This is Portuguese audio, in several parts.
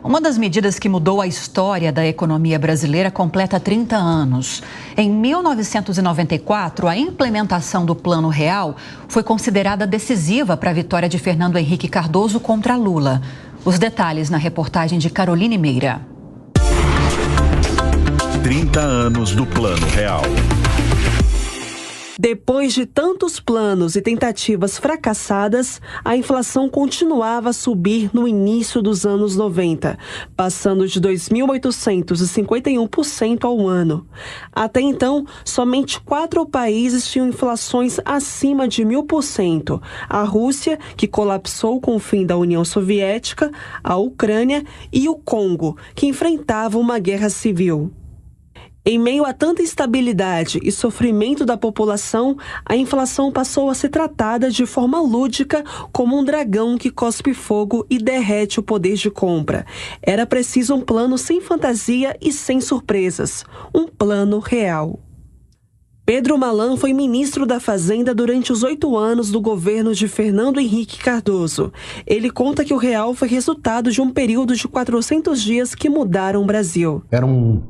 Uma das medidas que mudou a história da economia brasileira completa 30 anos. Em 1994, a implementação do Plano Real foi considerada decisiva para a vitória de Fernando Henrique Cardoso contra Lula. Os detalhes na reportagem de Caroline Meira. 30 anos do Plano Real. Depois de tantos planos e tentativas fracassadas, a inflação continuava a subir no início dos anos 90, passando de 2.851% ao ano. Até então, somente 4 países tinham inflações acima de 1.000%. A Rússia, que colapsou com o fim da União Soviética, a Ucrânia e o Congo, que enfrentava uma guerra civil. Em meio a tanta instabilidade e sofrimento da população, a inflação passou a ser tratada de forma lúdica como um dragão que cospe fogo e derrete o poder de compra. Era preciso um plano sem fantasia e sem surpresas, um plano real. Pedro Malan foi ministro da Fazenda durante os 8 anos do governo de Fernando Henrique Cardoso. Ele conta que o real foi resultado de um período de 400 dias que mudaram o Brasil. Era um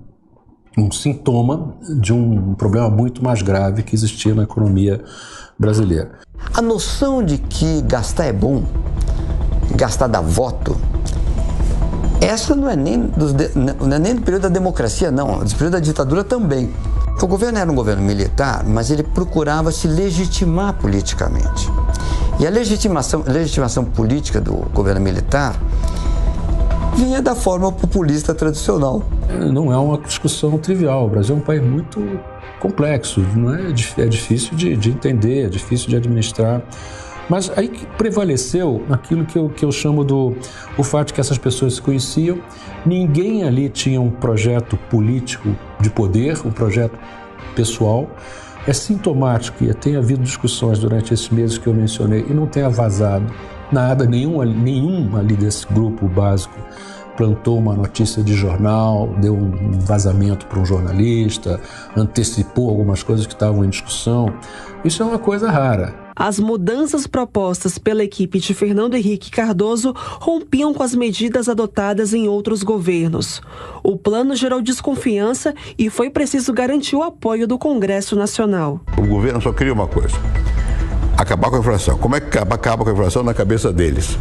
sintoma de um problema muito mais grave que existia na economia brasileira. A noção de que gastar é bom, gastar dá voto, essa não é nem do período da democracia, não, do período da ditadura também. O governo era um governo militar, mas ele procurava se legitimar politicamente. E a legitimação política do governo militar vinha da forma populista tradicional. Não é uma discussão trivial. O Brasil é um país muito complexo, não é difícil de entender, é difícil de administrar. Mas aí que prevaleceu aquilo que eu chamo o fato de que essas pessoas se conheciam, ninguém ali tinha um projeto político de poder, um projeto pessoal. É sintomático que tenha havido discussões durante esses meses que eu mencionei e não tenha vazado nada, nenhum ali desse grupo básico plantou uma notícia de jornal, deu um vazamento para um jornalista, antecipou algumas coisas que estavam em discussão. Isso é uma coisa rara. As mudanças propostas pela equipe de Fernando Henrique Cardoso rompiam com as medidas adotadas em outros governos. O plano gerou desconfiança e foi preciso garantir o apoio do Congresso Nacional. O governo só queria uma coisa: acabar com a inflação. Como é que acaba com a inflação na cabeça deles?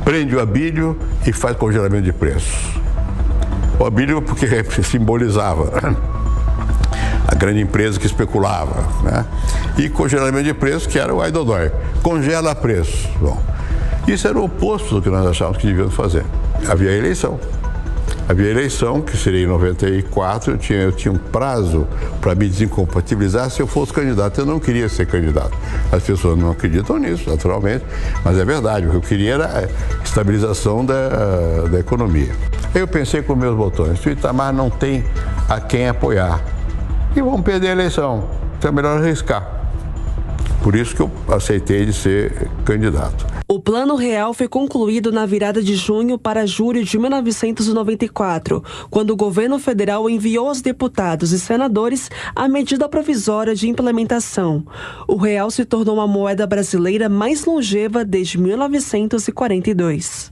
Prende o Abílio e faz congelamento de preços. O Abílio porque simbolizava a grande empresa que especulava, né? E congelamento de preços, que era o ai dodói. Congela preços. Bom, isso era o oposto do que nós achávamos que devíamos fazer. Havia eleição. Havia eleição, que seria em 94, eu tinha um prazo para me desincompatibilizar se eu fosse candidato. Eu não queria ser candidato. As pessoas não acreditam nisso, naturalmente, mas é verdade. O que eu queria era a estabilização da economia. Eu pensei com meus botões: o Itamar não tem a quem apoiar e vamos perder a eleição, então é melhor arriscar. Por isso que eu aceitei de ser candidato. O Plano Real foi concluído na virada de junho para julho de 1994, quando o governo federal enviou aos deputados e senadores a medida provisória de implementação. O real se tornou a moeda brasileira mais longeva desde 1942.